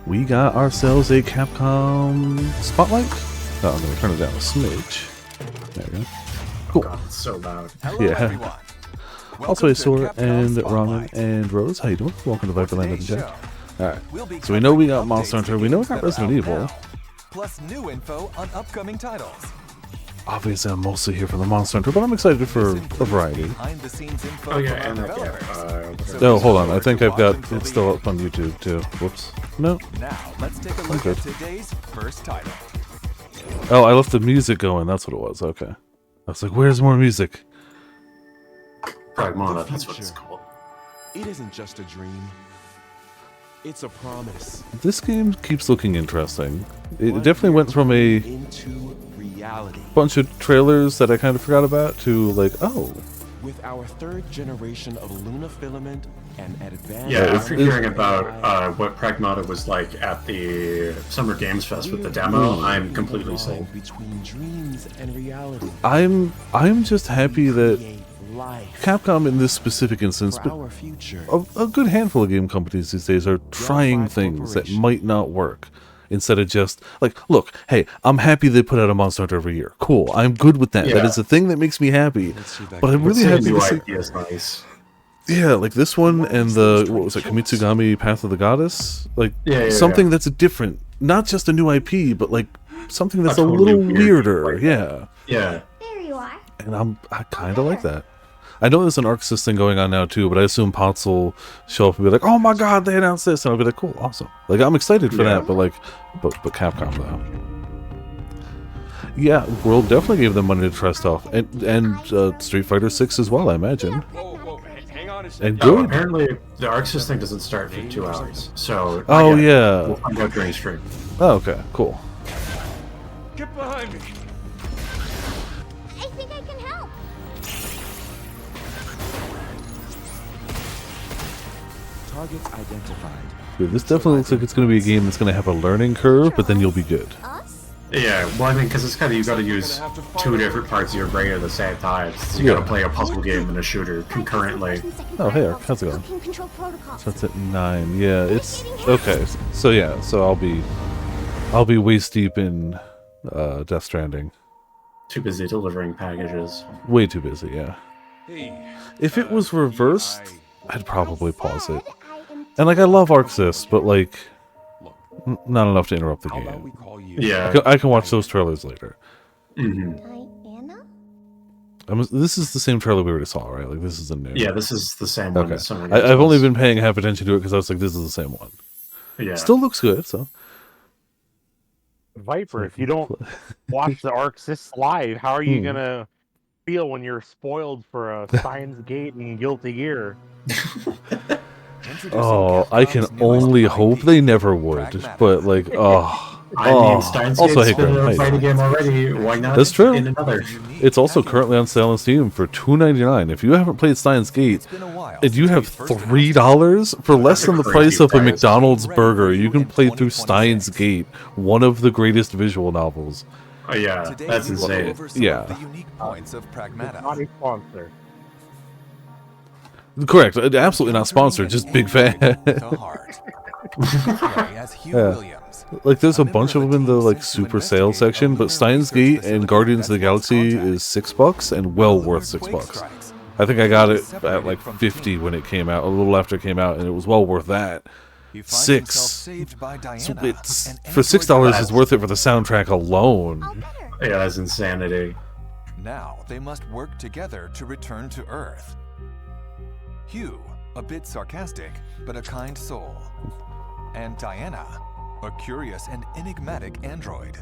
we got ourselves a Capcom Spotlight. Oh, I'm going to turn it down a smidge. There we go. Cool. God, it's so loud. Hello, Yeah. everyone. Also, Welcome to Sora Capcom and Ramen Spotlight. and Rose, how you doing? Welcome to Viperland and Today's Chat. show, Alright, we'll be so we know we got covering Monster updates Hunter, to we know we games got that are Resident out Evil. now, plus new info on upcoming titles. Obviously, I'm mostly here for the Monster Hunter, but I'm excited for a variety. Behind-the-scenes info Oh yeah, from and our developers. Oh, hold on, I think I've got it's still up on YouTube too. Whoops. No. Now, let's take a look good. at today's first title. Oh, I left the music going, that's what it was. Okay. I was like, where's more music? Pragmata, that's what it's called. It isn't just a dream. It's a promise This game keeps looking interesting. It definitely went from a into reality. bunch of trailers that I kind of forgot about to like, oh, With our third generation of Luna filament and advanced... Yeah, it's- after hearing about what Pragmata was like at the Summer Games Fest with the demo, I'm completely sold. Between dreams and reality. I'm just happy that Create life Capcom in this specific instance, for but our future. a good handful of game companies these days are trying things that might not work. Instead of just, like, look, hey, I'm happy they put out a Monster Hunter every year. Cool, I'm good with that. That Yeah. is the thing that makes me happy. But I'm really Seeing happy new to see... IP is nice. Yeah, like this one and the, what was it, Kamitsugami Path of the Goddess? Like, Yeah, something yeah. that's different. Not just a new IP, but like something that's a totally little weird, weirder. like- Yeah. Yeah. There you are. And I kind of like that. I know there's an Arc Sys thing going on now too, but I assume Pots will show up and be like, "Oh my God, they announced this," and I'll be like, "Cool, awesome!" Like I'm excited for Yeah. that, but like, but Capcom though, yeah, World definitely gave them money to try stuff, and Street Fighter 6 as well, I imagine, Hang on a and No, good. apparently the Arc Sys thing doesn't start for 2 hours, so... Oh again, yeah. We'll find out during stream. Oh, okay, cool. Get behind me. I think I can help. Targets identified. Dude, this definitely looks like it's going to be a game that's going to have a learning curve, but then you'll be good. Us? Yeah, well, I mean, because it's kind of, you got to use 2 different parts of your brain at the same time. So you Yeah. got to play a puzzle game and a shooter concurrently. Oh, hey, Eric, how's it going? Can control protocols. That's at 9. Yeah, it's okay. So yeah, so I'll be waist deep in Death Stranding. Too busy delivering packages. Way too busy, yeah. If it was reversed, I'd probably pause it. And like I love Arc Sys, but like not enough to interrupt the How about we game. call you? Yeah. I can watch those trailers later. hmm Diana? This is the same trailer we already saw, right? Like this is a new. Yeah, this is the same one Okay. as Summer I've Games only Fest. been paying half attention to it because I was like, this is the same one. Yeah. Still looks good, so. Viper, if you don't watch the Arc Sys live, how are you Hmm. gonna feel when you're spoiled for a Steins Gate and Guilty Gear? Introducing Oh, I can Capcom's newest only IP, hope they never would. Pragmata. But like, oh, I oh. mean, Steins Also, Gate's hey, been Graham, a hey. fighting game already. Why not? That's true. In another. It's also currently on sale on Steam for $2.99. If you haven't played Steins Gate It's been a while and you since have we first $3 for less That's a than the crazy price of a price. McDonald's burger, you can In play through 2026. Steins Gate, one of the greatest visual novels. Oh, yeah, Today that's we will go insane. over some Yeah. of the unique points of It's not Pragmata. a sponsor. Correct, absolutely not sponsored, just big fan. The heart. Play as Hugh Yeah. Williams. Like there's a bunch of them in the like super sale section, but Steins Gate and Guardians of the Galaxy is $6 and well worth $6. I think I got it at like 50 when it came out, a little after it came out, and it was well worth that. He finds $6. himself saved by So Diana, it's an for $6 android it's worth it for the soundtrack alone. Oh, better. Yeah, that's insanity. Now they must work together to return to Earth. Hugh, a bit sarcastic, but a kind soul. And Diana, a curious and enigmatic android.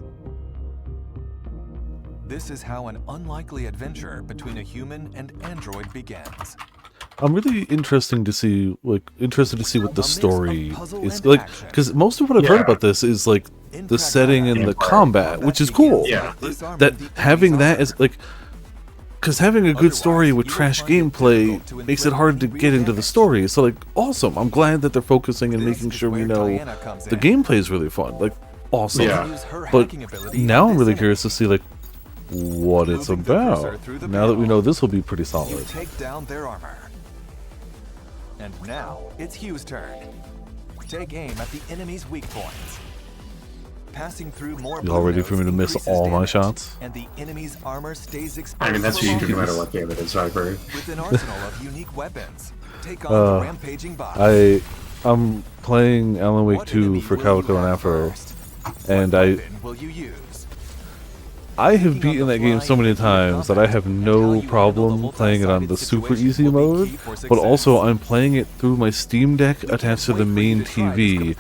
This is how an unlikely adventure between a human and android begins. I'm really interested to see what the mix story of puzzle is and like, action. because most of what I've heard Yeah. about this is like In the setting and the Gameplay. combat, which is cool. Yeah. That having that is like, because having a good story with trash gameplay makes it hard to get into the story. So like, awesome. I'm glad that they're focusing and making sure we know the gameplay is really fun. Like, awesome. Yeah. But now I'm really curious to see like what it's about. Now that we know this will be pretty You solid. take down their armor. And now it's Hugh's turn. take aim at the enemy's weak points. Passing through more Y'all ready for me to balloons miss increases all my damage, shots? and the enemy's armor stays exposed. I mean, that's for what you do no longer. matter what game it is, Viper. With an arsenal of unique weapons, take on the rampaging boss. I'm playing Alan Wake What 2 enemy for will Calico you and have Afro, first? and What I weapon will you use? have beaten that game so many times that I have no problem playing it on the super easy mode, but also I'm playing it through my Steam Deck attached to the main TV,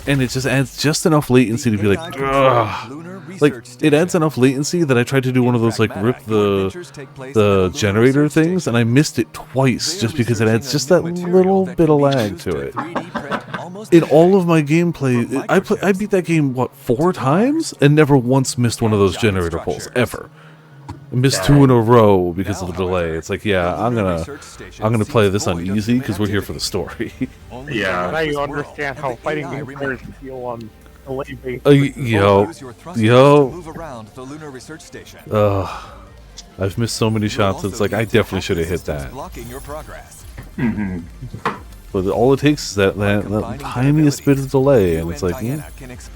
and it just adds just enough latency to be like, ugh. Like, it adds enough latency that I tried to do one of those, like, rip the generator things, and I missed it twice just because it adds just that little bit of lag to it. In all of my gameplay, I beat that game, what, 4 times? And never once missed one of those generator pulls, ever. I missed 2 in a row because of the delay. It's like, yeah, I'm gonna play this on easy because we're here for the story. Yeah. Now you understand how fighting game players feel on delay based. Yo. I've missed so many shots. It's like I definitely should have hit that. But all it takes is that tiniest bit of delay, and it's like,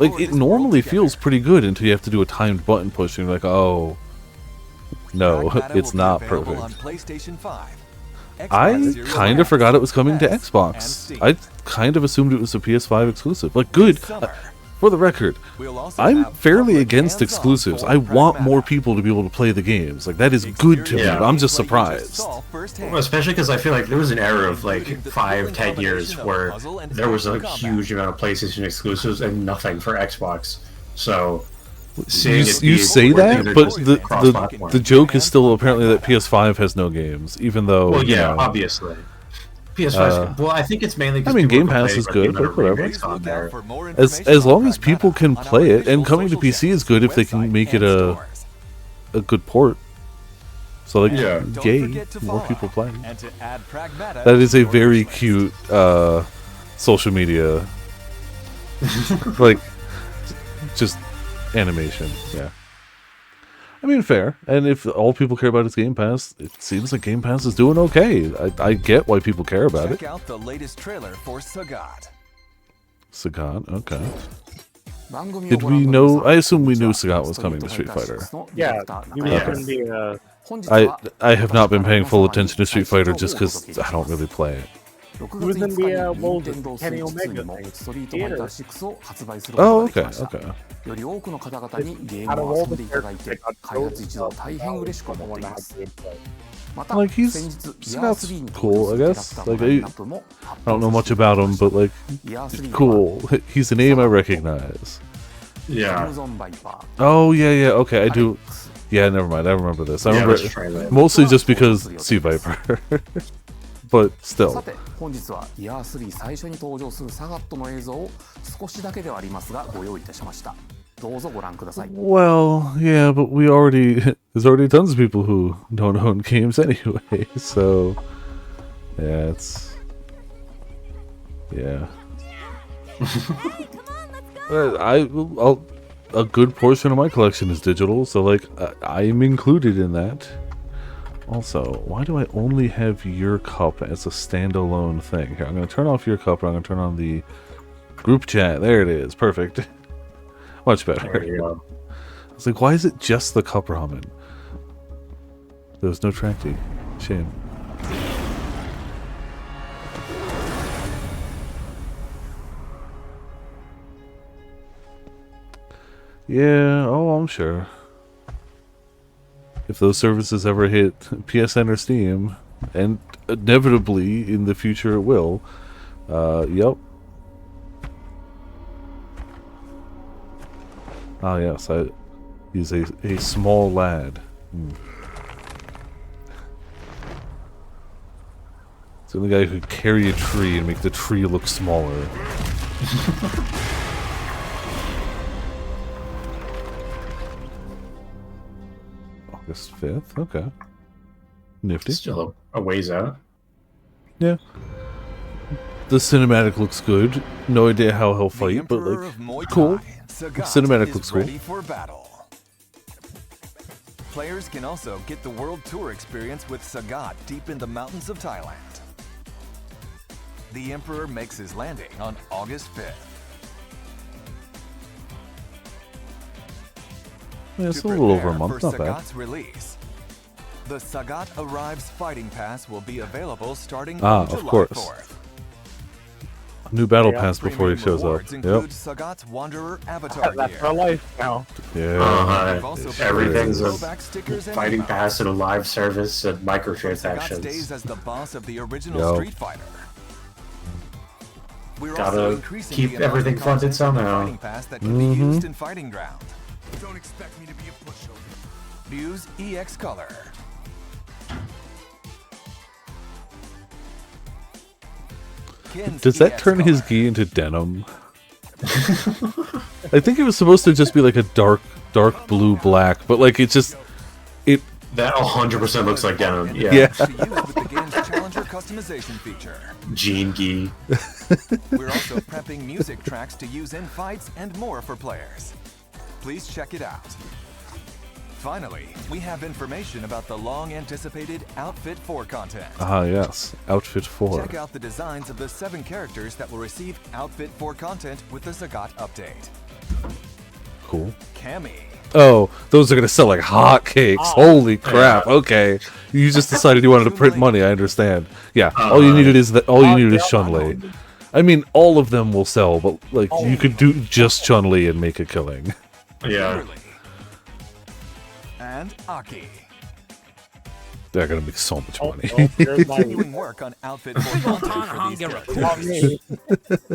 like it normally feels pretty good until you have to do a timed button push, and you're like, oh, no, it's not perfect. I kind of forgot it was coming to Xbox. I kind of assumed it was a PS5 exclusive. Like, good. For the record, I'm fairly against exclusives. I want more people to be able to play the games. Like, that is good to me, but I'm just surprised. Well, especially because I feel like there was an era of like 5-10 years where there was a huge amount of PlayStation exclusives and nothing for Xbox. So you say that, but the joke is still apparently that PS5 has no games, even though, well, you yeah, know, obviously. PS5. Well, I think it's mainly. I mean, Game Pass is good, but whatever. As long as people can play it, and coming to PC is good if they can make it a good port. So, like, yay, more people playing. That is a very cute social media, like, just animation. Yeah. I mean, fair. And if all people care about is Game Pass, it seems like Game Pass is doing okay. I get why people care about it. Check out the latest trailer for Sagat. Sagat, okay. Did we know? I assume we knew Sagat was coming to Street Fighter. Yeah, he was going to be a... I have not been paying full attention to Street Fighter just because I don't really play it. He was in the Kenny Omega thing. Theater. Oh, okay, okay. より多くの方々にゲームを遊んでいただいて開発一同大変嬉しく思っています。また Like, 先日 Sagat's に cool, I guess. キャラクター Like, のラインナップも I don't know much about him, but like, cool. He's a name I recognize. Yeah. Oh, yeah, okay, I do. Yeah, never mind, I remember this. I remember mostly just because Sea Viper. But still. さて本日はイヤー3最初に登場するサガットの映像を少しだけではありますがご用意いたしました。どうぞご覧ください。 Well, yeah, but there's already tons of people who don't own games anyway, so yeah, yeah. A good portion of my collection is digital, so like I'm included in that. Also, why do I only have your cup as a standalone thing? Here, I'm going to turn off your cup and I'm going to turn on the group chat. There it is. Perfect. Much better. There you go. I was like, why is it just the cup ramen? There was no tracking. Shame. Yeah, oh, I'm sure. If those services ever hit PSN or Steam, and inevitably in the future it will, yep. Ah, yes, he's a small lad. It's the only guy who could carry a tree and make the tree look smaller. August 5th, okay. Nifty. Still a ways out. Yeah. The cinematic looks good. No idea how he'll fight, but like, cool. Cinematic looks cool. For battle. Players can also get the World Tour experience with Sagat deep in the mountains of Thailand. the Emperor makes his landing on August 5th. Yeah, it's To a little over a prepare month, for not bad. Sagat's release, the Sagat Arrives Fighting Pass will be available starting Ah, on of July course. 4th. New battle Yeah, pass before he Premium shows up. rewards Yep. include Sagat's Wanderer avatar That's gear. our life now. Yeah. They've also been Everything's releasing a throwback stickers and fighting emotes. pass and a live service and Sagat stays microtransactions. as the boss of the original Yo. Street Fighter. We're Gotta also increasing keep the amount of everything funded content in the somehow. Fighting Pass that can be used in Fighting Ground. Don't expect me to be a pushover. Use EX Color. Ken's Does that EX turn his Color. gi into denim? I think it was supposed to just be like a dark blue black, but like it's just it. That 100% looks like denim. Yeah. Yeah. To use with the game's Challenger customization feature. Jean gi. We're also prepping music tracks to use in fights and more for players. Please check it out. Finally, we have information about the long-anticipated Outfit 4 content. Ah, yes, outfit 4. Check out the designs of the 7 characters that will receive Outfit 4 content with the Sagat update. Cool. Cammy. Oh, those are gonna sell like hotcakes. Holy crap! Okay, you just decided you wanted to print money. I understand. Yeah, all you needed is that. All you needed is Chun-Li. I mean, all of them will sell, but like you could do just Chun-Li and make a killing. Yeah. Kimberly. And Aki. They're gonna make so much money. Oh, there's my Continuing work on Outfit 4 content for these characters. me.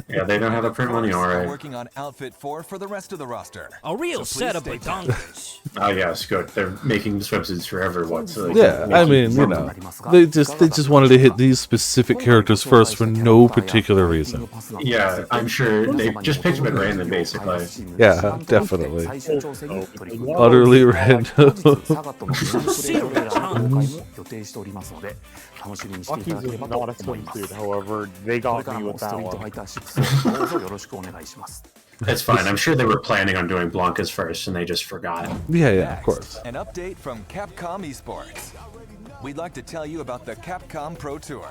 Yeah, they don't have the print money, We're alright. working on Outfit 4 for the rest of the roster. A real So please setup stay of tuned. donkeys. Oh, yes, good. They're making swimsuits for everyone. So they Yeah, can I make mean, you more know, money. they just wanted to hit these specific characters first for no particular reason. Yeah, I'm sure they just picked them at random, basically. Yeah, definitely. Utterly random. Lucky's is not a swimsuit, however, they got me with that one. That's fine. I'm sure they were planning on doing Blanca's first and they just forgot. Yeah, of course. An update from Capcom Esports. We'd like to tell you about the Capcom Pro Tour,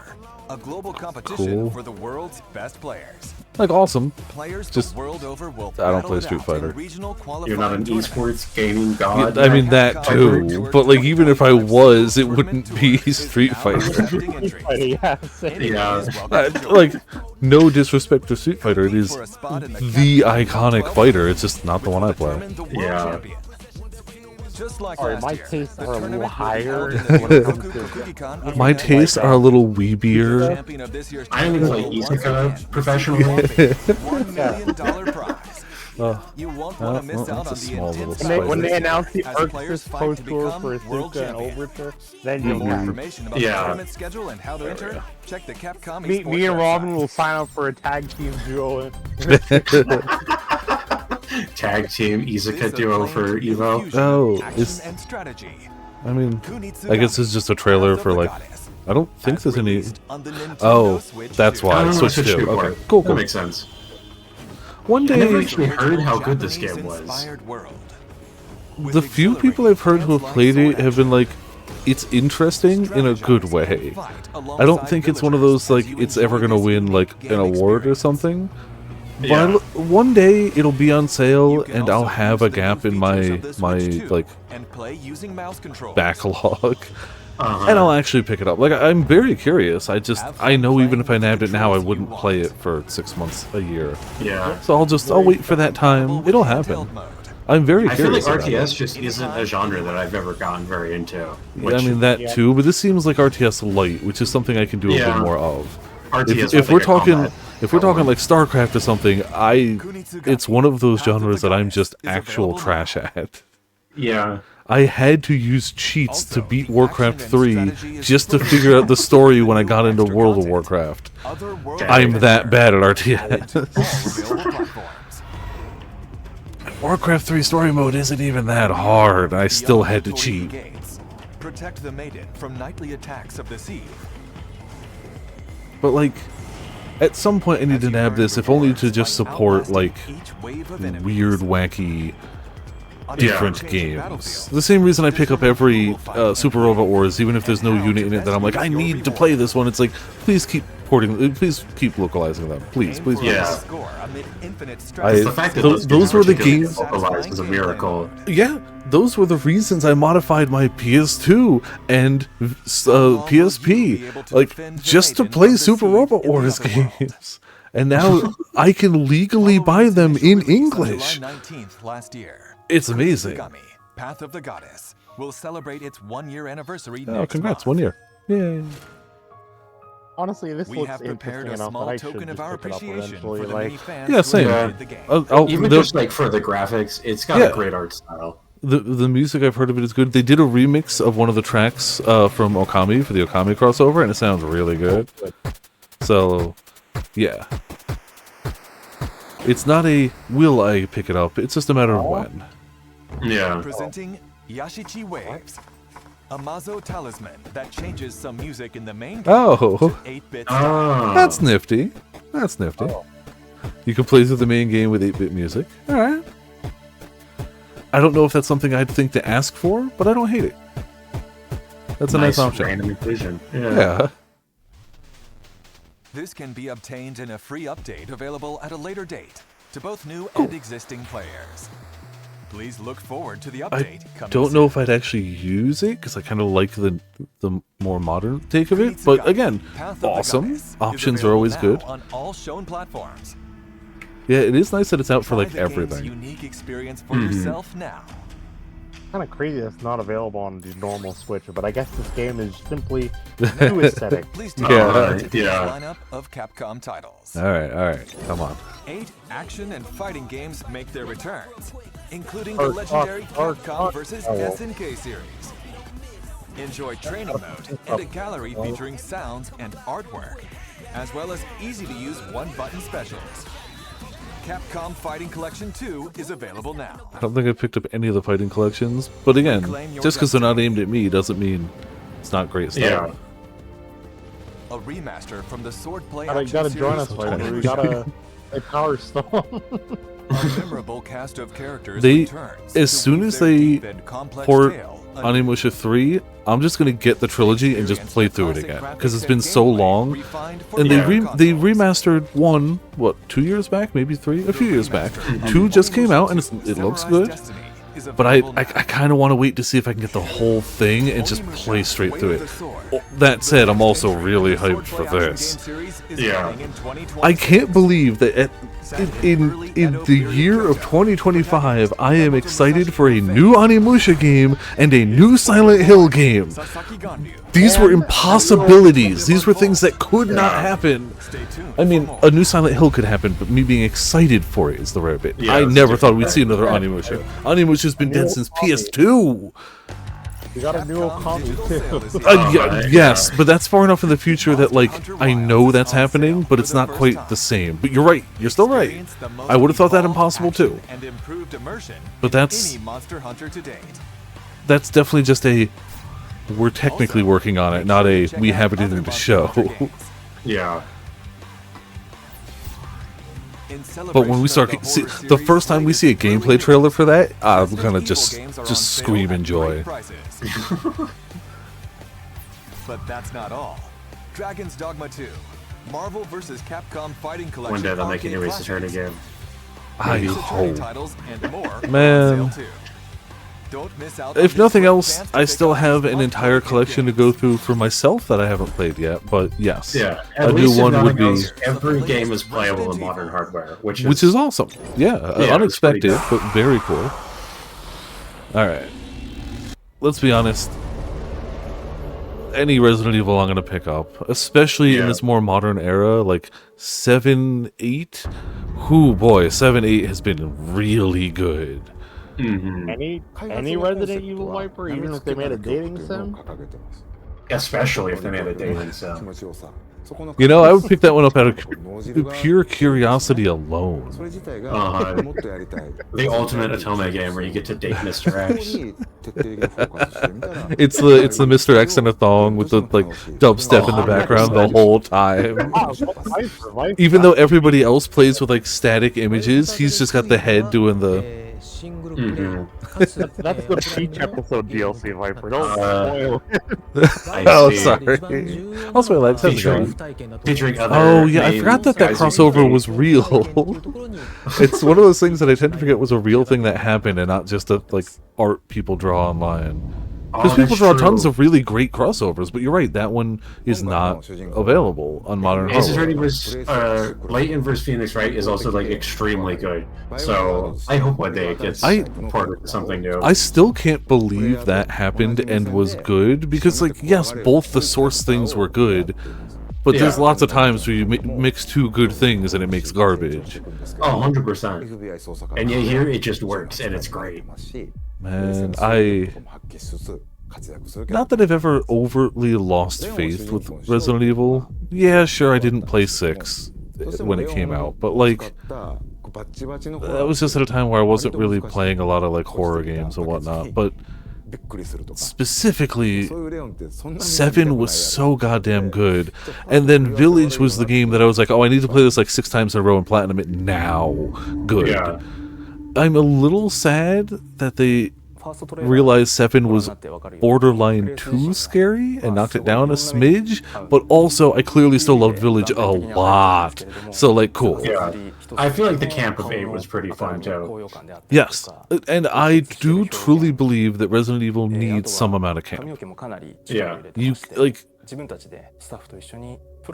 a global competition Cool. for the world's best players. Like awesome. Players Just- the world over will I don't battle play it Street out in Fighter. regional You're not an qualifying tournaments. esports gaming god. I mean that too, but like even if I was, it wouldn't be Street Fighter. Accepting entries. Yeah, same. Anyone Yeah. is welcome to join. Like, no disrespect to Street Fighter, it is For a spot in the Capcom iconic 12, fighter. It's just not the which one will I play. determine the world Yeah. champion. Just like Sorry, last my year, tastes the are a little tournament will be higher held in than the when it comes Ryogoku to- Kokugikan in My Minnesota. tastes are a little weebier. Champion of this year's I only play tournament will once Izaka again professionally. receive a $1 million prize. You won't want to miss well, out on that's a the small intense little When they spider. announced the as Arxis players fight Pro to Tour become for world Asuka and champion. Overture, then For you'll more know. information about the Yeah. tournament schedule and how to enter, check the Capcom Me Esports and Robin website. will sign up for a tag team duo. Tag team This Izaka duo acclaimed for new Evo. fusion Oh, of action is- and strategy. I mean, Kunitsu I guess it's just a trailer for like. I don't think as there's any. released on the Nintendo Oh, Switch that's 2. why. Oh, Switch Switch 2. 2 port. Okay, cool, That cool. makes sense. One I never day, actually heard how good this game was. Japanese-inspired world. With the few people I've heard who have played it have been like, it's interesting in a good way. I don't think it's one of those like it's ever gonna win like an award or something. But Yeah. one day it'll be on sale and I'll have a gap in my like backlog, and I'll actually pick it up. Like I'm very curious. I know even if I nabbed it now, I wouldn't play it for 6 months, a year. Yeah. So I'll wait for that time. It'll happen. I'm very I feel like curious. about it. RTS just isn't a genre that I've ever gotten very into. Which, I mean that too, but this seems like RTS light, which is something I can do a Yeah. bit more of. RTS If with, we're like, a talking, combat if we're talking element. like StarCraft or something, it's one of those genres that I'm just actual trash at. Yeah. I had to use cheats to beat Warcraft 3 just to figure out the story when I got into World of Warcraft. I'm that bad at RTS. Warcraft 3 story mode isn't even that hard. I still had to cheat. Protect the maiden from nightly attacks of the sea. But like, at some point I need to nab this, if only to just support like weird, wacky different games. The same reason I pick up every Super Robot Wars, even if there's no unit in it that I'm like, I need to play this one. It's like, please keep porting, please keep localizing them. Please, please, please. Yeah. The fact that those were the games. Localized is a miracle. Yeah, those were the reasons I modified my PS2 and PSP, like, just to play Super Robot Wars games. And now I can legally buy them in English. It's amazing. Path of the Goddess will celebrate its 1-year anniversary Oh, next congrats, month. 1 year. Yay. Honestly, this We looks have prepared interesting a enough that small I should token just of our pick it up appreciation eventually. for the Like, many fans Yeah, who same. enjoyed the game. Even they'll- just like for the graphics, it's got Yeah. a great art style. The music I've heard of it is good. They did a remix of one of the tracks from Okami for the Okami crossover, and it sounds really good. So, yeah. It's not a will I pick it up, it's just a matter of when. Yeah. Presenting Yashichi Waves, a Mazo talisman that changes some music in the main game Oh, to 8-bit style. Oh. that's nifty. That's nifty. You can play through the main game with 8-bit music. Alright. I don't know if that's something I'd think to ask for, but I don't hate it. That's a nice option. random inclusion. Yeah. This can be obtained in a free update available at a later date to both new and existing players. Please look forward to the update I coming don't know soon. if I'd actually use it, because I kind of like the more modern take of it, but again, Path of the awesome. Goddess is Options are always available good. now on all shown platforms. Yeah, it is nice that it's out for, Try like, the game's everything. unique experience for yourself now. kind of crazy that it's not available on the normal Switch, but I guess this game is simply too aesthetic. Please take Yeah. a look at the Yeah. lineup of Capcom titles. Alright, come on. 8 action and fighting games make their returns, including the legendary Capcom vs. SNK series. Enjoy training mode and a gallery featuring sounds and artwork, as well as easy-to-use one-button specials. Capcom Fighting Collection 2 is available now. I don't think I picked up any of the fighting collections, but again, just because they're not aimed at me doesn't mean it's not great stuff. Yeah. A remaster from the Swordplay You action gotta join us, series. Viper. We gotta play Power Stone. A memorable cast of characters They, returns as to soon weave as their they deep and complex port tale Onimusha 3, I'm just gonna get the trilogy and just play through it again, because it's been so long. And they remastered 1, what, 2 years back, maybe 3, a few years back. 2 just came out and it looks good. But I kind of want to wait to see if I can get the whole thing and just play straight through it. That said, I'm also really hyped for this. Yeah. I can't believe that in the year of 2025, I am excited for a new Onimusha game and a new Silent Hill game. These were impossibilities. These were things that could not happen. I mean, a new Silent Hill could happen, but me being excited for it is the rare bit. Yeah, I it's never thought different. we'd see another Onimusha. Onimusha's been dead since PS2. We got a new Okami too. Yes, but that's far enough in the future that, like, I know that's happening, but it's not quite the same. But you're right. You're still right. I would have thought that impossible too. But that's definitely just a we're technically working on it, not a we have anything to show. Yeah. But when we start see, the first time we see a gameplay trailer for that, I'm gonna just scream in joy. But that's not all. Dragon's Dogma 2, Marvel vs. Capcom Fighting Collection. One day they'll make an arcade erase to turn classics, again. I Ace Attorney hope. titles and more are Man. on sale too. Don't miss out on If this nothing great else, chance to I pick still up have these an entire must-play collection to games. go through for myself that I haven't played yet. But yes, Yeah. a At new least if one would nothing be, else, every game is playable with modern hardware, which which is awesome. Yeah, it's unexpected, pretty but very cool. All right, let's be honest. Any Resident Evil I'm gonna pick up, especially in Yeah. this more modern era, like 7, 8. Whoo boy, 7, 8 has been really good. Any Resident Evil Viper, even if they made a dating sim. especially if they made a dating sim. You know, I would pick that one up out of pure curiosity alone. The ultimate Otome game where you get to date Mr. X. It's the Mr. X in a thong with the like dubstep in the background the whole time. Even though everybody else plays with like static images, he's just got the head doing the That's the Peach episode DLC, Viper. Don't spoil. I Oh, see. sorry. Also, I like Featuring, featuring other. Oh yeah, I main forgot that guys you can crossover meet. was real. It's one of those things that I tend to forget was a real thing that happened and not just a like art people draw online. Because Oh, people that's draw tons true. of really great crossovers, but you're right, that one is not available on modern Ace hardware. Attorney vs. Layton vs. Phoenix, right, is also like extremely good. So I hope one day it gets ported to something new. I still can't believe that happened and was good, because like, yes, both the source things were good, but there's Yeah. lots of times where you mix two good things and it makes garbage. Oh, 100%. And yet here it just works and it's great. Man, not that I've ever overtly lost faith with Resident Evil. Yeah, sure, I didn't play 6 when it came out, but like, that was just at a time where I wasn't really playing a lot of like horror games and whatnot, but specifically 7 was so goddamn good, and then Village was the game that I was like, oh, I need to play this like 6 times in a row and platinum it now. Good. Yeah. I'm a little sad that they realized 7 was borderline too scary and knocked it down a smidge, but also I clearly still loved Village a lot. So like, cool. Yeah. I feel like the camp of 8 was pretty fun too. Yes, and I do truly believe that Resident Evil needs some amount of camp. Yeah. You like,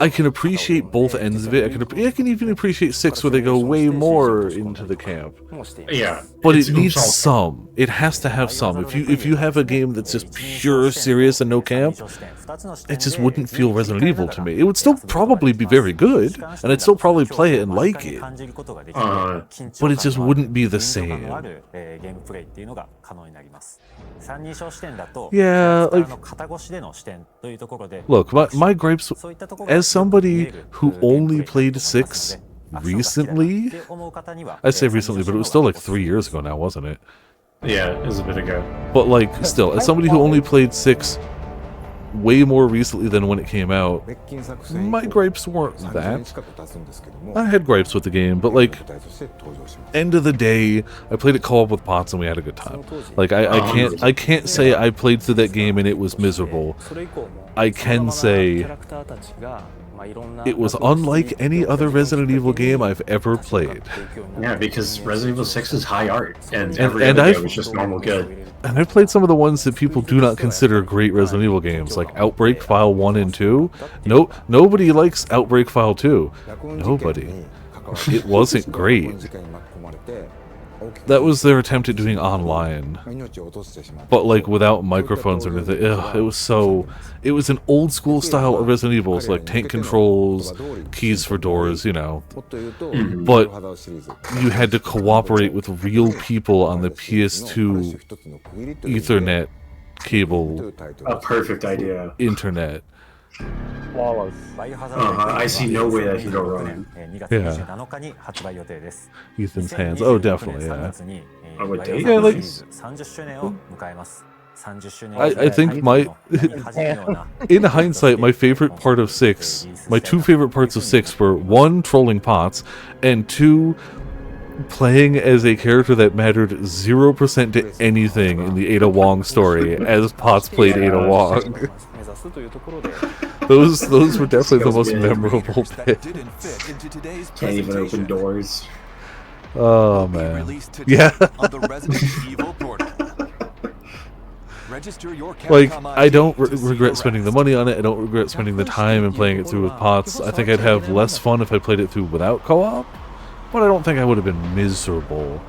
I can appreciate both ends of it. I can even appreciate 6 where they go way more into the camp. Yeah. But It's it needs all- some. It has to have some. If you have a game that's just pure serious and no camp, it just wouldn't feel Resident Evil to me. It would still probably be very good, and I'd still probably play it and like it, but it just wouldn't be the same. Yeah, like, look, my gripes, as somebody who only played 6 recently, I say recently, but it was still like 3 years ago now, wasn't it? Yeah, it was a bit ago. But like, still, as somebody who only played 6 way more recently than when it came out, my gripes weren't that. I had gripes with the game, but like, end of the day, I played it co-op with Pots and we had a good time. Like, I can't say I played through that game and it was miserable. I can say it was unlike any other Resident Evil game I've ever played. Yeah, because Resident Evil 6 is high art, and every other game was just normal good. And I've played some of the ones that people do not consider great Resident Evil games, like Outbreak File 1 and 2. Nobody likes Outbreak File 2. Nobody. It wasn't great. That was their attempt at doing online, but like without microphones or anything. Ugh, it was an old school style of Resident Evil, so like tank controls, keys for doors, you know. But you had to cooperate with real people on the PS2 Ethernet cable. A perfect idea. Internet. Flawless. I see no way that can go wrong. Yeah. Ethan's hands. Oh, definitely, yeah. I would date. Yeah, like, I think in hindsight, my favorite part of 6, my 2 favorite parts of 6 were 1, trolling Pots, and 2, playing as a character that mattered 0% to anything in the Ada Wong story, as Potts played Ada Wong. Those were definitely the most memorable bit. Didn't fit into today's Can't even open presentation. doors. Oh Will be man. released today Yeah. on the Resident Evil portal. Register your Like, Capcom I don't ID to see regret the spending the rest. money on it. I don't regret spending the time and playing it through with Pots. I think I'd have less fun if I played it through without co-op, but I don't think I would have been miserable.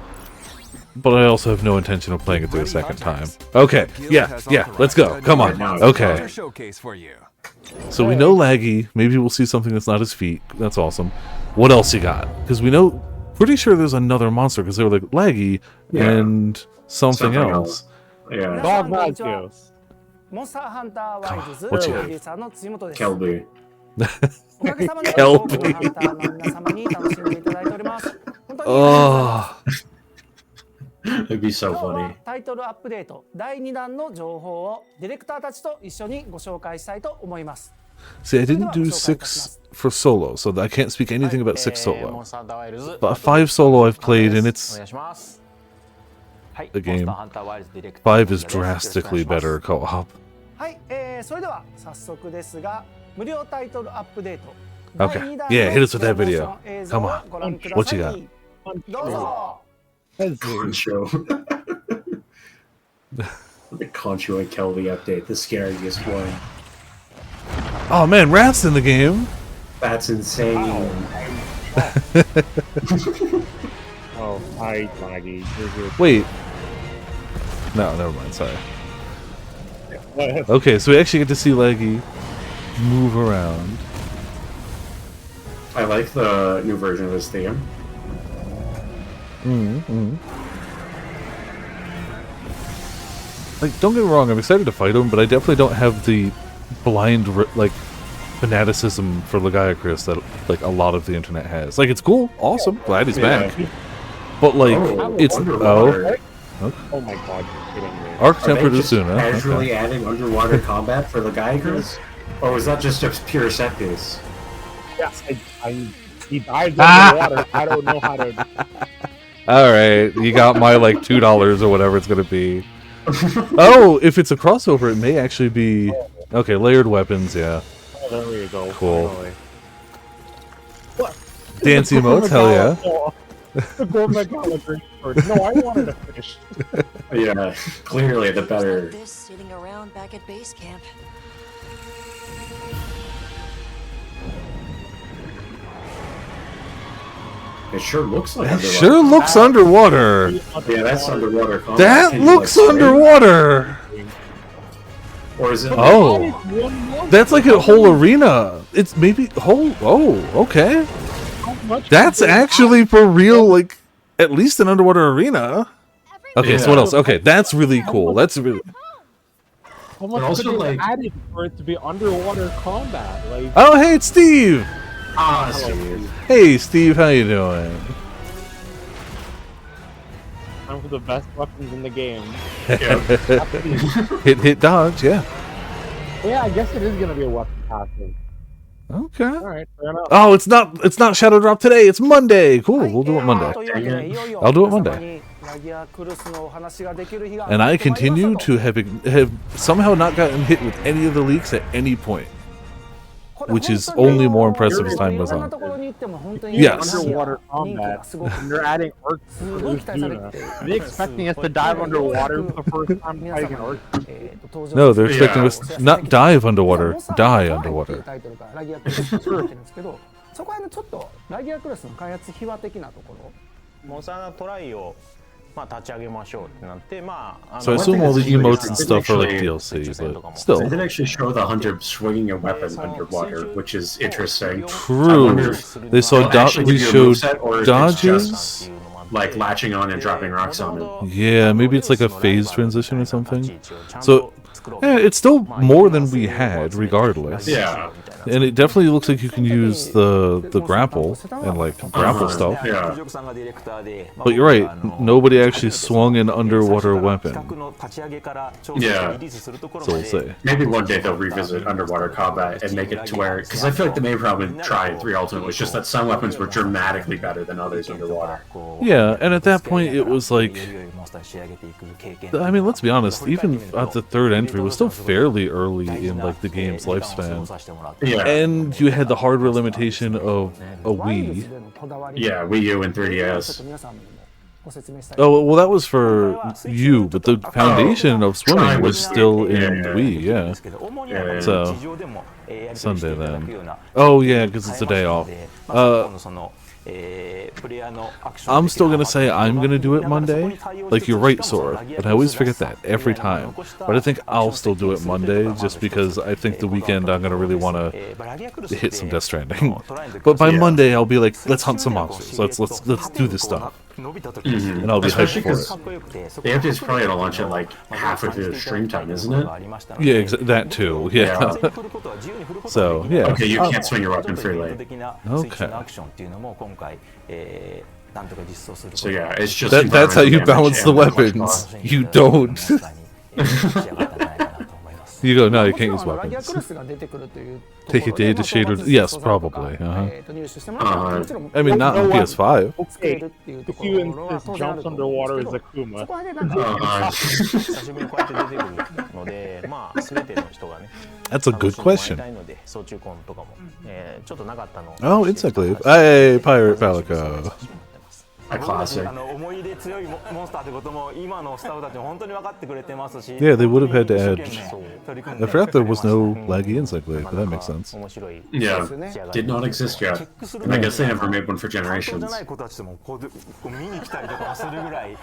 But I also have no intention of playing it through a second time. Okay, yeah, let's go. Come on. Okay. Showcase for you. So we know laggy. Maybe we'll see something that's not his feet. That's awesome. What else you got? Because we know, pretty sure there's another monster because they were like laggy and something else. Yeah. Dog Magus. モンスターハンターワイルズ What プ you ロ got? デューサーの辻本です。 Kelby. おかげさまで Kelby 多くのハンターの皆様に楽しんでいただいております。本当に Oh, It'd be so 今日 funny. はタイトルアップデート第2弾の情報をディレクターたちと一緒にご紹介したいと思います。 see, I didn't do 6 for solo, so I can't speak anything about 6 solo. But 5 solo I've played, and it's a game. 5 is drastically better co-op. はい、それでは早速ですが無料タイトルアップデート Okay. Yeah, hit us with that video. Come on. What you got? どうぞ Concho. The Concho and Kelby update, the scariest one. Oh man, Raph's in the game. That's insane. Oh, hi, Maggie. Wait. No, never mind. Sorry. Okay, so we actually get to see Leggy move around. I like the new version of his theme. Like, don't get me wrong, I'm excited to fight him, but I definitely don't have the blind, like, fanaticism for Legiacris that, like, a lot of the internet has. Like, it's cool, awesome, glad he's back. But, like, it's... underwater. Oh my god, you're kidding me. Arc Are they Tempered just Asuna. casually Okay. adding underwater combat for the Legiacris? Or was that just a pure set piece? Yes, he dives underwater. I don't know how to... Alright, you got my, like, $2 or whatever it's gonna be. Oh, if it's a crossover, it may actually be... Okay, layered weapons, yeah. Oh, there we go. Cool. Finally. Dance emotes, hell yeah. The Gold Megala Great Sword. No, I wanted to finish. Yeah, clearly the better. This sitting around back at base camp. It sure looks like That underwater. sure looks underwater. Yeah, that's underwater combat. That Can you, looks like, swim? underwater. Or is it? Oh, that's like a whole arena. It's maybe okay. That's actually for real, like at least an underwater arena. Okay, so what else? Okay, that's really cool. That's really. How much also, could they like- added for it to be underwater combat? Like, Oh, hey, it's Steve. Ah, Steve. Hey, Steve, how you doing? time for the best weapons in the game. hit dodge, yeah. Yeah, I guess it is gonna be a weapon passive. Okay. Alright, fair enough. Oh, it's not Shadow Drop today. It's Monday. Cool. We'll do it Monday. I'll do it Monday. And I continue to have somehow not gotten hit with any of the leaks at any point, which is only more impressive as time goes on. Yes. Underwater combat. And they're adding Arc to Asuna. Are they expecting us to dive underwater for the first time fighting an Arc? No, they're expecting us not dive underwater, die underwater. そこはちょっとラギアクラスの開発秘話的なところ。モサナトライを立ち上げましょうってなってSo I assume all the emotes and stuff are like DLC, but still. They did actually show the hunter swinging a weapon underwater, which is interesting. True. They saw we showed dodges. Like latching on and dropping rocks on it. Yeah, maybe it's like a phase transition or something. So, yeah, it's still more than we had, regardless. Yeah. And it definitely looks like you can use the grapple and like grapple stuff. Yeah. But you're right, nobody actually swung an underwater weapon. Yeah. So we'll see. Maybe one day they'll revisit underwater combat and make it to where, because I feel like the main problem with trying 3 Ultimate was just that some weapons were dramatically better than others underwater. Yeah, and at that point it was like, I mean, let's be honest, even at the 3rd entry was still fairly early in like the game's lifespan. Yeah. And you had the hardware limitation of a Wii. Yeah, Wii U and 3DS. Oh, well, that was for you, but the foundation of swimming was still in Wii, yeah. So, Sunday then. Oh, yeah, because it's a day off. I'm still gonna say I'm gonna do it Monday. Like, you're right, Sora, but I always forget that every time. But I think I'll still do it Monday, just because I think the weekend I'm gonna really want to hit some Death Stranding. But by Monday I'll be like, let's hunt some monsters. Let's do this stuff. And I'll be hyped for it. The update's probably gonna launch at like halfway through the stream time, isn't it? Yeah, that too. Yeah. So yeah. Okay, you can't swing your weapon freely. Okay. So yeah, it's just that's how you balance the weapons. You don't. You go, no, you can't use もちろんラギアクロ weapons. スが出てくるという Take a day to shader. Yes, probably. 入手してもらったらもちろん I mean, not on PS5. 作れるっていうと If こ you ろは insist 当然ある jumps と思うんです underwater け is ど Akuma. そこはねなんか久しぶりにこうやって出てくるので、まあ全ての人がね。 That's a good 楽しんでもらい question. たいので、総中婚とかも、ちょっとなかったのを Oh, Insect Glaive. Hey, Pirate Palico. A classic. 思い出強いモンスターってことも今のスタッフたちも本当に分かってくれてますし。 Yeah, they would have had to add. 取り組ん I で forgot there was no laggy Insect Glaive, but that makes sense. 面白い。 Yeah, did not exist yet. And I guess they never made one for 担当 generations. じゃない子たちでもこう見に来たりとかするぐらい。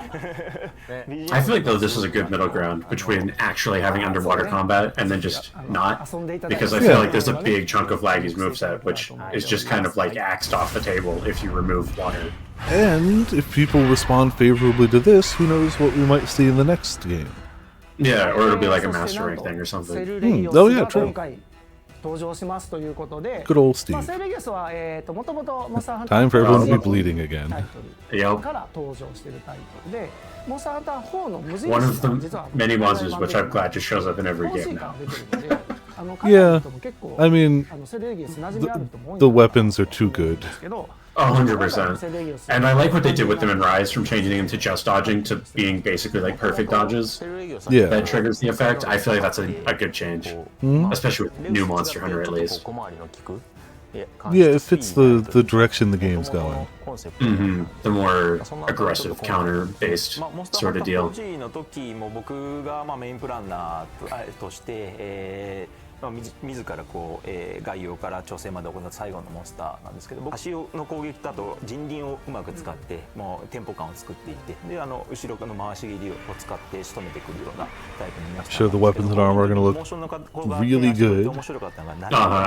I feel like though this is a good middle ground between actually having underwater combat and then just not, because I feel like there's a big chunk of Laggy's moveset which is just kind of like axed off the table if you remove water. And if people respond favorably to this, who knows what we might see in the next game? Yeah, or it'll be like a master rank thing or セ something. ルレギオス Oh, yeah, が true. 今回登場しますということで Good old Steve. まあセルレギオスはもともとモンスターハンター Time for everyone to be bleeding again. タイトル Yep. から登場しているタイトルでモンスターハンター4の無印 One of が the 実は many monsters which I'm glad just shows up in every 4 game シー now. カー出てるので海外の人も結構 I mean, セルレギオス馴染みある人も多いん the じゃないかな weapons are too good. ですけど 100%. And I like what they did with them in Rise from changing them to just dodging to being basically like perfect dodges. Yeah. That triggers the effect. I feel like that's a good change. Especially with new Monster Hunter at least. Yeah, it fits the direction the game's going. The more aggressive counter-based sort of deal. の時も僕がメインプランナーとして、自らこう、概要から調整まで行った最後のモンスターなんですけど、僕足の攻撃だと人輪をうまく使ってもうテンポ感を作っていってで後ろの回し切りを使って仕留めてくるようなタイプのモンスター Sure, the weapons and armor are going to look really good.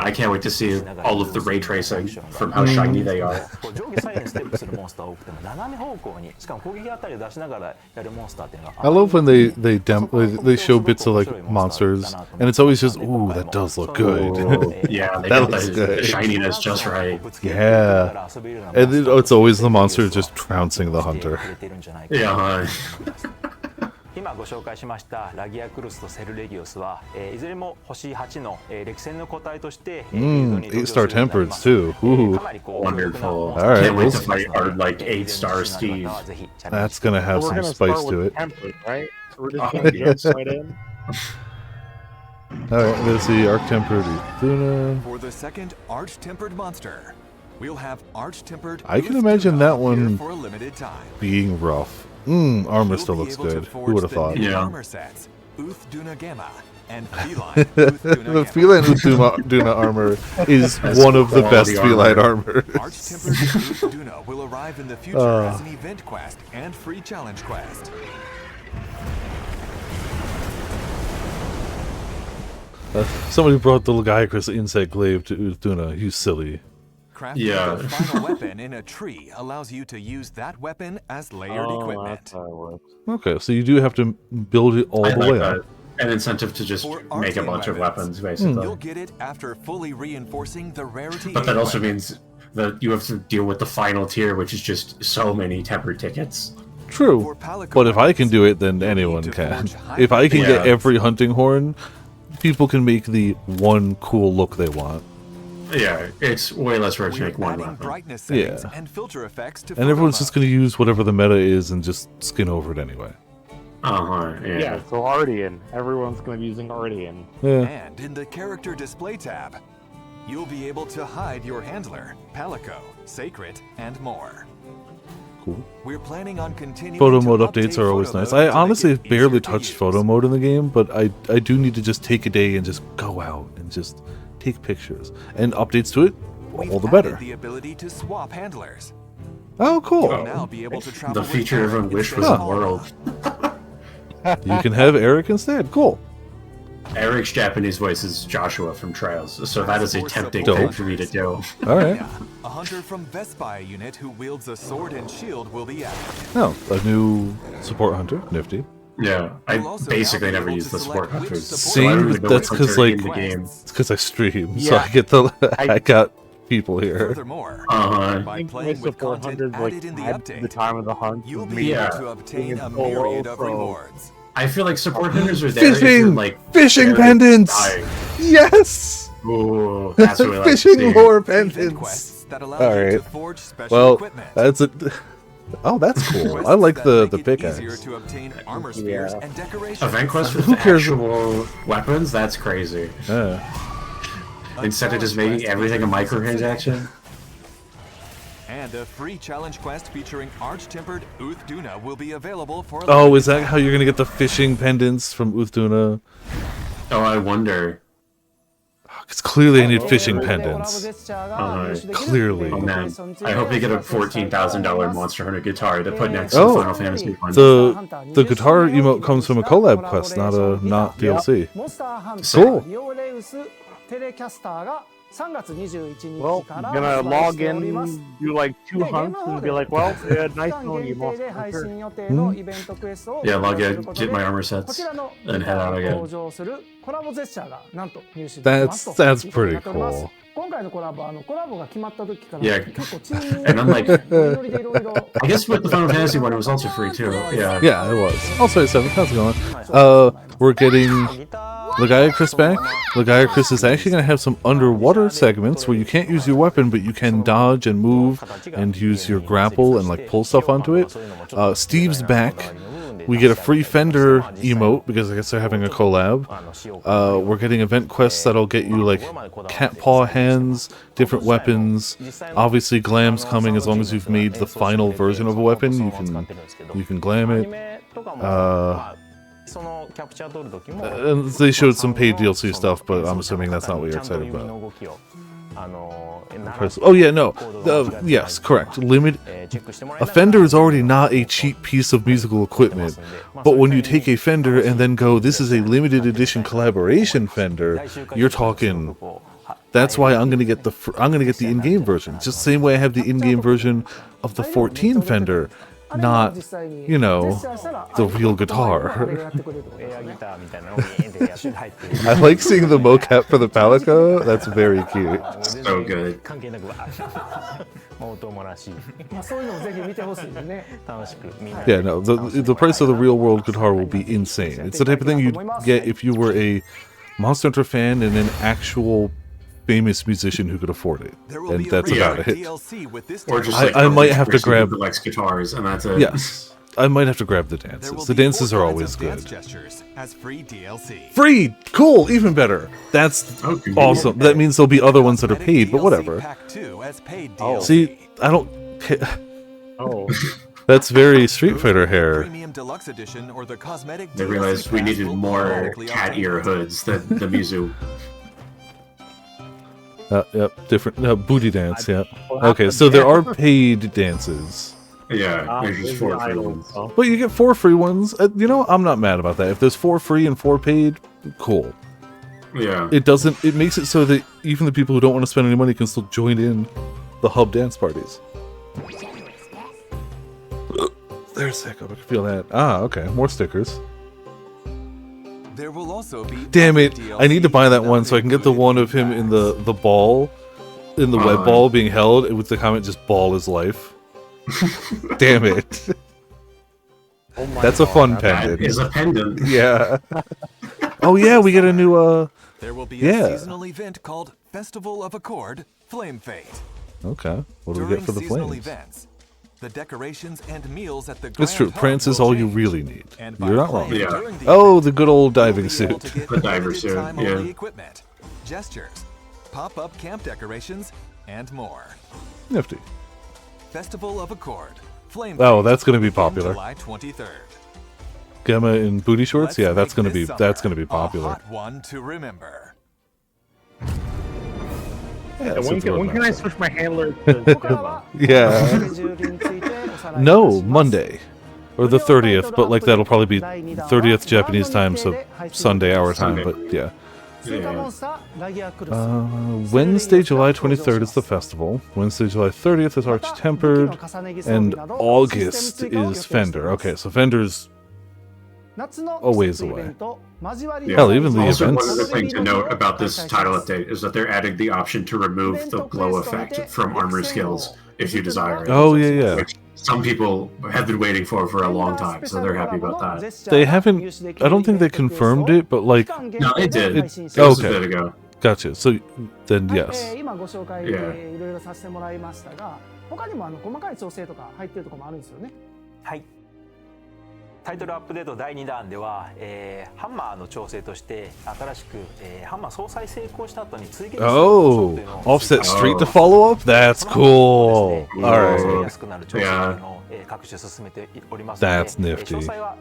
I can't wait to see all of the ray tracing from how shiny they are. 上下左右にステップするモンスター多くても斜め方向にしかも攻撃あたりを出しながらやるモンスターっていうのが I love when they show bits of like monsters, and it's always just, ooh, that does look good. Yeah, they That got looks the good. shininess just right. Yeah. And it's always the monster just trouncing the hunter. Yeah, 今ご紹介しましたラギアクルスとセルレギオスは、いずれも星8の、歴戦の個体として、8-star tempereds too. Ooh. wonderful. Alright, Can't wait to we'll- fight our like 8-star Steve. That's going to have So we're some gonna spice start to with it. template, right? So we're just gonna jump right in. Alright, I'm going to see Arc-Tempered Uthuna. For the second arch-tempered monster, we'll have arch-tempered. I can imagine that Uthuna one here for a limited time. being rough. Armor still You'll looks be able to good. Who forge would have the thought? new Yeah. armor sets, Uthuna Gamma and Feline Uthuna The Gamma. feline Uthuna armor is one of the best quality feline armor. armors. Arch-tempered Uthuna will arrive in the future as an event quest and free challenge quest. Somebody brought the Lagiacrus Insect Glaive to Uthuna. You silly. Crafting Yeah. the final weapon in a tree allows you to use that weapon as layered Oh, equipment. that's how it works. Okay, so you do have to build it all I the like way that. up. An incentive to just For make a arcane bunch of weapons, weapons, basically. You'll get it after fully reinforcing the rarity. But that also weapon. means that you have to deal with the final tier, which is just so many tempered tickets. True. For Palico But if I can weapons, do it, then you'll anyone need to can. forge high If I can get Yeah. every hunting horn, people can make the one cool look they want. Yeah, it's way less rare to We're make one adding weapon. brightness settings Yeah. and filter effects to And everyone's photo just going to use whatever the meta is and just skin over it anyway. Yeah. Yeah, so Ardian. Everyone's gonna be using Ardian. Yeah. And in the character display tab, you'll be able to hide your handler, Palico, Sacred, and more. Cool. We're planning on continuing Photo to mode update updates are always photo nice. mode I to make honestly it barely easier to touched use. photo mode in the game, but I do need to just take a day and just go out and just take pictures. And updates to it, We've all the added better. the ability to swap handlers. Oh, cool. You'll now be able to travel The with feature Eric everyone wished instead was of in the Oliver. world. You can have Eric instead. Cool. Eric's Japanese voice is Joshua from Trials, so that is a tempting Dope. thing for me to do. All right. Yeah, a hunter from Vespai unit who wields a sword and shield will be added. Oh, a new support hunter. Nifty. Yeah, I You'll also basically now be never able use to the support select which hunters. support So I don't Same, even know that's which 'cause, hunter like- in the game. It's because I stream, so Yeah. I get I got people here. Furthermore, Uh-huh. by I think playing most with support content hunters like added in the at the update, time of the hunt. you'll would be be able Yeah. to obtain a Being solo, myriad of so- rewards. I feel like support vendors are there if you're Fishing! like Fishing pendants! dying. Yes! Ooh, that's what we like to Fishing see. lore Event pendants! quests that allow All you to right. forge special Well, equipment. that's a... Oh, that's cool. I Quests like that the make it pickaxe. easier to obtain armor spheres and decorations. Event quest with Who cares? actual weapons? That's crazy. Yeah. Instead of just making everything a microtransaction. And a free challenge quest featuring arch-tempered Uthduna will be available for. Oh, is that how you're gonna get the fishing pendants from Uthduna? Oh, I wonder. Because clearly I need fishing pendants. Clearly. Oh man, I hope they get a $14,000 Monster Hunter guitar to put next to Oh, the Final Fantasy one. the guitar emote comes from a collab quest, not DLC. Cool. Well, I'm gonna log in, do like 2 hunts, and be like, well, yeah, nice knowing you, Monster Hunter. Yeah, log in, get my armor sets, and head out again. That's pretty cool. Yeah, and I'm like, I guess with the Final Fantasy one, it was also free too. Yeah. Yeah, it was. Also, 7. How's it going? We're getting Legiacris back. Legiacris is actually going to have some underwater segments where you can't use your weapon, but you can dodge and move and use your grapple and like pull stuff onto it. Steve's back. We get a free Fender emote because I guess they're having a collab. We're getting event quests that'll get you like cat paw hands, different weapons. Obviously, glam's coming as long as you've made the final version of a weapon. You can glam it. And they showed some paid DLC stuff, but I'm assuming that's not what you're excited about. Oh yeah, no. Yes, correct. A Fender is already not a cheap piece of musical equipment, but when you take a Fender and then go, this is a limited edition collaboration Fender, you're talking. That's why I'm gonna get the in-game version. Just the same way I have the in-game version of the 14 Fender, not, you know, the real guitar. I like seeing the mocap for the Palico. That's very cute. So good. Yeah, no, the price of the real world guitar will be insane. It's the type of thing you'd get if you were a Monster Hunter fan and an actual famous musician who could afford it, and that's about it. Or just like I might have to grab likes guitars, and that's it. Yes, I might have to grab the dances. The dances are always good. Free, cool, even better. That's awesome. That means there'll be other ones that are paid, but whatever. See, I don't. Oh. That's very Street Fighter hair. They realized we needed more cat ear hoods than the Mizu. Yep, different booty dance. Yeah. Okay, so there are paid dances. Yeah, there's just 4 free ones. But you get 4 free ones. You know, I'm not mad about that. If there's 4 free and 4 paid, cool. Yeah. It doesn't. It makes it so that even the people who don't want to spend any money can still join in the hub dance parties. There's Echo. I can feel that. Ah, okay. More stickers. There will also be Damn it! I need to buy that one so I can get the one of him in the ball, in the web ball being held with the comment just "ball is life." Damn it! Oh my That's a fun God. pendant. That is a pendant. Yeah. Oh yeah, we get a new There will be yeah. a seasonal event called Festival of Accord Flame Fate. Okay. What do we During get for the seasonal flames? events, the decorations and meals at the It's true. Grand Hub Prance is will all you change. really need. And by You're not wrong. playing Yeah. during the Oh, event, the good old diving you'll be able suit. to get The diver limited suit, time yeah. only equipment, gestures, pop-up camp decorations, and more. Nifty. Festival of Accord Flame Oh, Fate that's gonna be begins popular. July 23rd. Gemma in booty shorts. Yeah, that's Let's gonna be make this summer popular. A hot one to remember. Yeah, When can I switch my handler to Yeah. No, Monday. Or the 30th, but like that'll probably be 30th Japanese time, so Sunday our time, but yeah. Wednesday, July 23rd is the festival. Wednesday, July 30th is Arch Tempered. And August is Fender. Okay, so Fender's a ways away. Hell, even the Also, events. one other thing to note about this title update is that they're adding the option to remove the glow effect from armor skills if you desire it. Oh, yeah, yeah. Which some people have been waiting for a long time, so they're happy about that. They haven't. I don't think they confirmed it, but like. No, they did. It was okay. a bit ago. Gotcha. So then yes. 今ご紹介いろいろさせてもらいましたが、他にも細かい調整とか入ってるところもあるんですよね。はい。タイトルアップデート第2弾では、ハンマーの調整として新しく、ハンマー総裁成功した後に追撃する Oh, offset street to follow up? That's cool. Alright. That's nifty. Alright,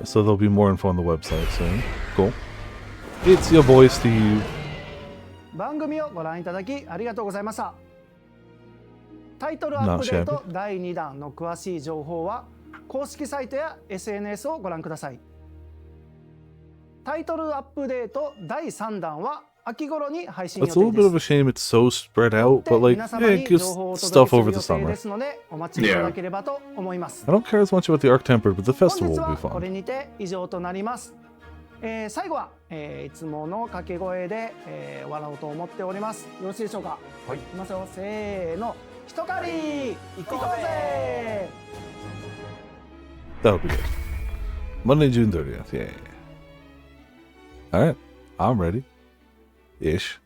so there'll be more info on the website soon. Cool. It's your boy Steve. 番組をご覧いただきありがとうございました。タイトルアップデート第2弾の詳しい情報は公式サイトや SNS をご覧ください。タイトルアップデート第3弾は秋頃に配信予定です。 It's a little bit of a shame it's so spread out, but like, yeah, it gives stuff over the summer. ですのでお待ちいただければと思います。 I don't care as much about the Arc Tempered, but the festival will be 本日はこ fun. れにて以上となります。最後は、いつもの掛け声で、笑おうと思っております。よろしいでしょうか。はい。いきますよ。せーの。一狩り行こうぜ That'll be good. Monday, June 30th. Yeah. Alright. I'm ready. Ish.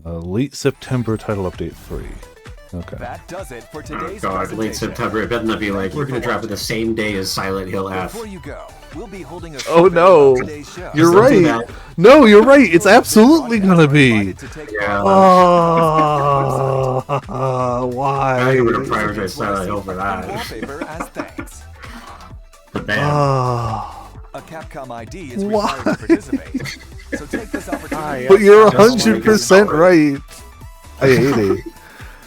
Late September title update 3. Okay. That does it for today's late September. It better not be like, we're going to drop it the same day as Silent Hill F. Before you go, we'll be holding a oh no. You're right. No, you're right. It's absolutely going to be. Yeah. Why? I think we're going to prioritize Silent Hill for that. The band. A Capcom ID is required to participate. So take this opportunity. But you're 100% right. I hate it.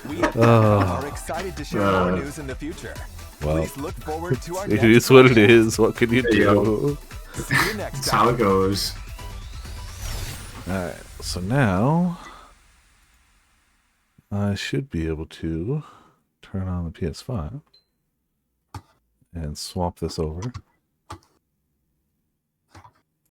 We are excited to share more news in the future. Well, Please look forward to our it is what it is. What can you do? See you next That's how it goes. Alright, so now I should be able to turn on the PS5 and swap this over.